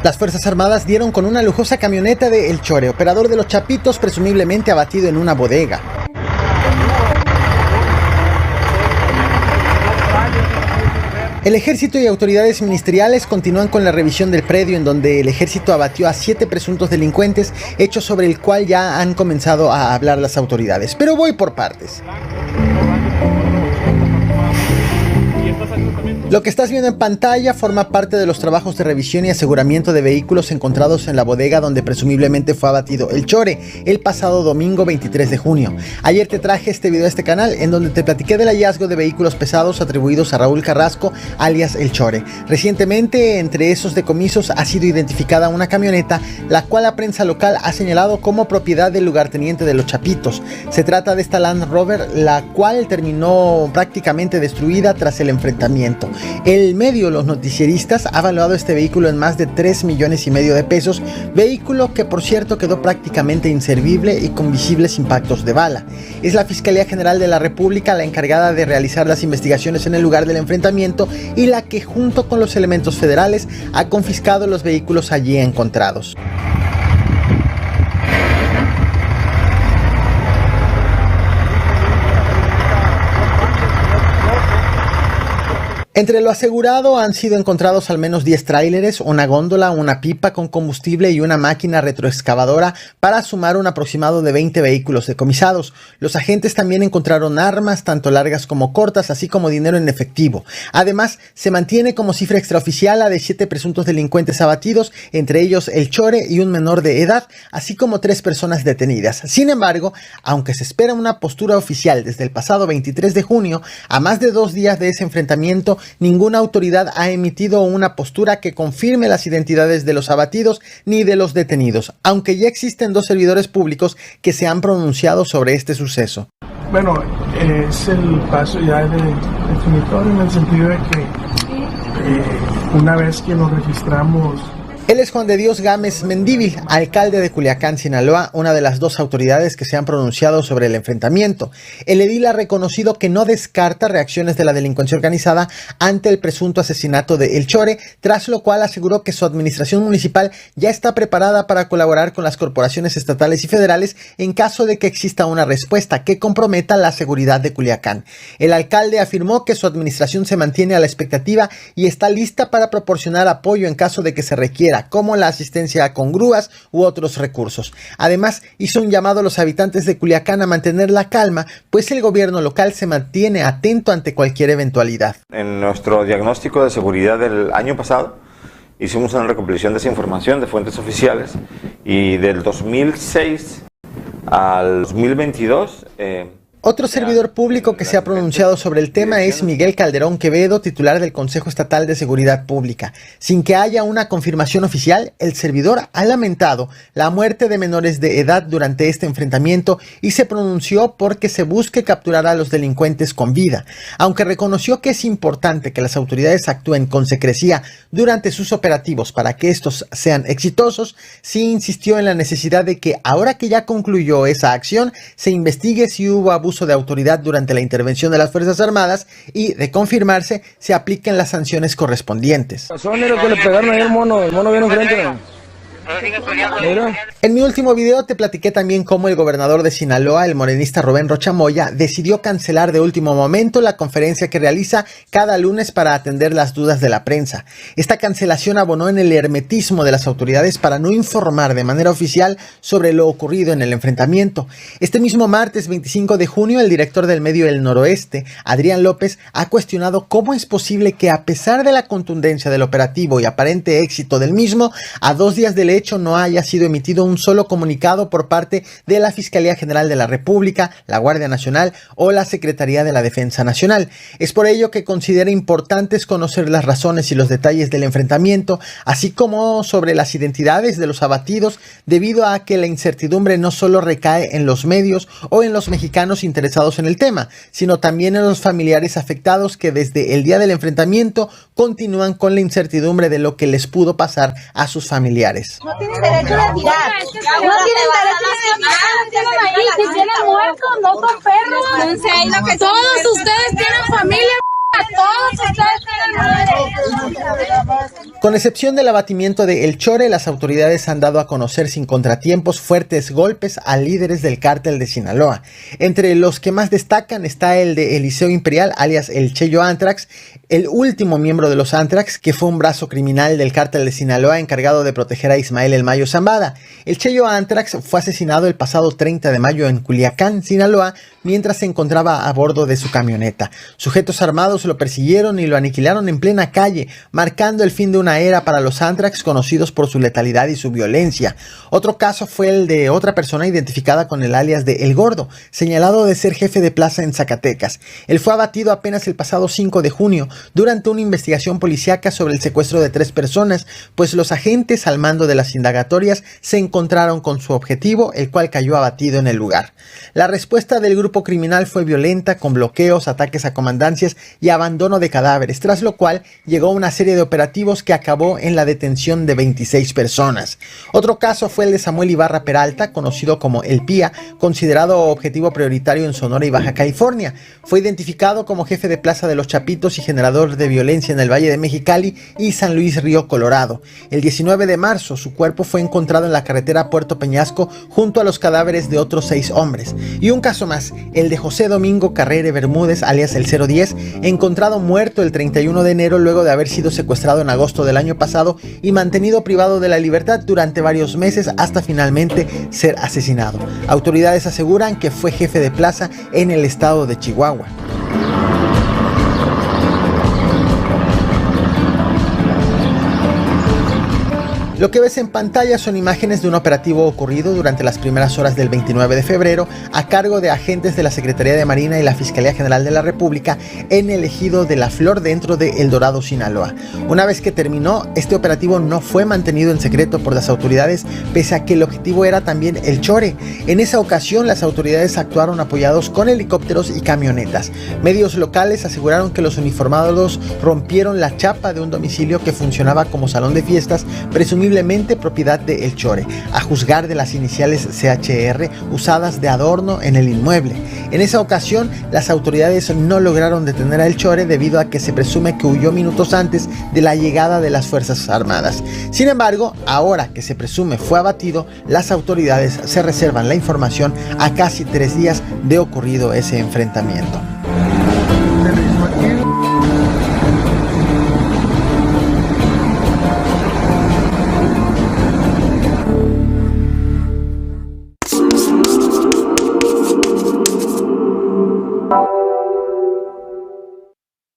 Las Fuerzas Armadas dieron con una lujosa camioneta de El Chore, operador de los Chapitos, presumiblemente abatido en una bodega. El ejército y autoridades ministeriales continúan con la revisión del predio en donde el ejército abatió a 7 presuntos delincuentes, hecho sobre el cual ya han comenzado a hablar las autoridades. Pero voy por partes. Lo que estás viendo en pantalla forma parte de los trabajos de revisión y aseguramiento de vehículos encontrados en la bodega donde presumiblemente fue abatido El Chore el pasado domingo 23 de junio. Ayer te traje este video a este canal en donde te platiqué del hallazgo de vehículos pesados atribuidos a Raúl Carrasco, alias El Chore. Recientemente, entre esos decomisos ha sido identificada una camioneta, la cual la prensa local ha señalado como propiedad del lugarteniente de los Chapitos. Se trata de esta Land Rover, la cual terminó prácticamente destruida tras el enfrentamiento. El medio Los Noticieristas ha valuado este vehículo en más de 3,5 millones de pesos, vehículo que por cierto quedó prácticamente inservible y con visibles impactos de bala. Es la Fiscalía General de la República la encargada de realizar las investigaciones en el lugar del enfrentamiento y la que junto con los elementos federales ha confiscado los vehículos allí encontrados. Entre lo asegurado han sido encontrados al menos 10 tráileres, una góndola, una pipa con combustible y una máquina retroexcavadora para sumar un aproximado de 20 vehículos decomisados. Los agentes también encontraron armas, tanto largas como cortas, así como dinero en efectivo. Además, se mantiene como cifra extraoficial la de 7 presuntos delincuentes abatidos, entre ellos El Chore y un menor de edad, así como 3 personas detenidas. Sin embargo, aunque se espera una postura oficial desde el pasado 23 de junio, a más de 2 días de ese enfrentamiento, ninguna autoridad ha emitido una postura que confirme las identidades de los abatidos ni de los detenidos, aunque ya existen 2 servidores públicos que se han pronunciado sobre este suceso. Bueno, es el paso ya definitorio en el sentido de que una vez que nos registramos. Él es Juan de Dios Gámez Mendívil, alcalde de Culiacán, Sinaloa, una de las 2 autoridades que se han pronunciado sobre el enfrentamiento. El edil ha reconocido que no descarta reacciones de la delincuencia organizada ante el presunto asesinato de El Chore, tras lo cual aseguró que su administración municipal ya está preparada para colaborar con las corporaciones estatales y federales en caso de que exista una respuesta que comprometa la seguridad de Culiacán. El alcalde afirmó que su administración se mantiene a la expectativa y está lista para proporcionar apoyo en caso de que se requiera, como la asistencia con grúas u otros recursos. Además, hizo un llamado a los habitantes de Culiacán a mantener la calma, pues el gobierno local se mantiene atento ante cualquier eventualidad. En nuestro diagnóstico de seguridad del año pasado, hicimos una recopilación de esa información de fuentes oficiales y del 2006 al 2022... Otro servidor público que se ha pronunciado sobre el tema es Miguel Calderón Quevedo, titular del Consejo Estatal de Seguridad Pública. Sin que haya una confirmación oficial, el servidor ha lamentado la muerte de menores de edad durante este enfrentamiento y se pronunció porque se busque capturar a los delincuentes con vida. Aunque reconoció que es importante que las autoridades actúen con secrecía durante sus operativos para que estos sean exitosos, sí insistió en la necesidad de que, ahora que ya concluyó esa acción, se investigue si hubo abuso de autoridad durante la intervención de las Fuerzas Armadas y, de confirmarse, se apliquen las sanciones correspondientes. Son los que le pegaron ahí el mono viene enfrente. En mi último video te platiqué también cómo el gobernador de Sinaloa, el morenista Rubén Rocha Moya, decidió cancelar de último momento la conferencia que realiza cada lunes para atender las dudas de la prensa. Esta cancelación abonó en el hermetismo de las autoridades para no informar de manera oficial sobre lo ocurrido en el enfrentamiento. Este mismo martes 25 de junio, el director del medio El Noroeste, Adrián López, ha cuestionado cómo es posible que, a pesar de la contundencia del operativo y aparente éxito del mismo, a 2 días del hecho no haya sido emitido un solo comunicado por parte de la Fiscalía General de la República, la Guardia Nacional o la Secretaría de la Defensa Nacional. Es por ello que considera importantes conocer las razones y los detalles del enfrentamiento, así como sobre las identidades de los abatidos, debido a que la incertidumbre no solo recae en los medios o en los mexicanos interesados en el tema, sino también en los familiares afectados que desde el día del enfrentamiento continúan con la incertidumbre de lo que les pudo pasar a sus familiares. No tienen derecho de tirar. No tienen derecho de tirar. Si tienen muertos, no son perros. Todos ustedes tienen familia. Con excepción del abatimiento de El Chore, las autoridades han dado a conocer sin contratiempos fuertes golpes a líderes del cártel de Sinaloa. Entre los que más destacan está el de Eliseo Imperial, alias El Cheyo Antrax, el último miembro de los Antrax, que fue un brazo criminal del cártel de Sinaloa encargado de proteger a Ismael El Mayo Zambada. El Cheyo Antrax fue asesinado el pasado 30 de mayo en Culiacán, Sinaloa, mientras se encontraba a bordo de su camioneta. Sujetos armados lo persiguieron y lo aniquilaron en plena calle, marcando el fin de una era para los Antrax, conocidos por su letalidad y su violencia. Otro caso fue el de otra persona identificada con el alias de El Gordo, señalado de ser jefe de plaza en Zacatecas. Él fue abatido apenas el pasado 5 de junio durante una investigación policíaca sobre el secuestro de 3 personas, pues los agentes al mando de las indagatorias se encontraron con su objetivo, el cual cayó abatido en el lugar. La respuesta del grupo criminal fue violenta, con bloqueos, ataques a comandancias y abandono de cadáveres, tras lo cual llegó una serie de operativos que acabó en la detención de 26 personas. Otro caso fue el de Samuel Ibarra Peralta, conocido como El Pía, considerado objetivo prioritario en Sonora y Baja California. Fue identificado como jefe de plaza de Los Chapitos y generador de violencia en el Valle de Mexicali y San Luis Río Colorado. El 19 de marzo, su cuerpo fue encontrado en la carretera Puerto Peñasco junto a los cadáveres de otros 6 hombres. Y un caso más, el de José Domingo Carrere Bermúdez, alias el 010, encontrado muerto el 31 de enero luego de haber sido secuestrado en agosto del año pasado y mantenido privado de la libertad durante varios meses hasta finalmente ser asesinado. Autoridades aseguran que fue jefe de plaza en el estado de Chihuahua. Lo que ves en pantalla son imágenes de un operativo ocurrido durante las primeras horas del 29 de febrero a cargo de agentes de la Secretaría de Marina y la Fiscalía General de la República en el ejido de La Flor dentro de El Dorado, Sinaloa. Una vez que terminó, este operativo no fue mantenido en secreto por las autoridades, pese a que el objetivo era también El Chore. En esa ocasión, las autoridades actuaron apoyados con helicópteros y camionetas. Medios locales aseguraron que los uniformados rompieron la chapa de un domicilio que funcionaba como salón de fiestas, presumiblemente propiedad de El Chore, a juzgar de las iniciales CHR usadas de adorno en el inmueble. En esa ocasión, las autoridades no lograron detener a El Chore debido a que se presume que huyó minutos antes de la llegada de las Fuerzas Armadas. Sin embargo, ahora que se presume fue abatido, las autoridades se reservan la información a casi 3 días de ocurrido ese enfrentamiento.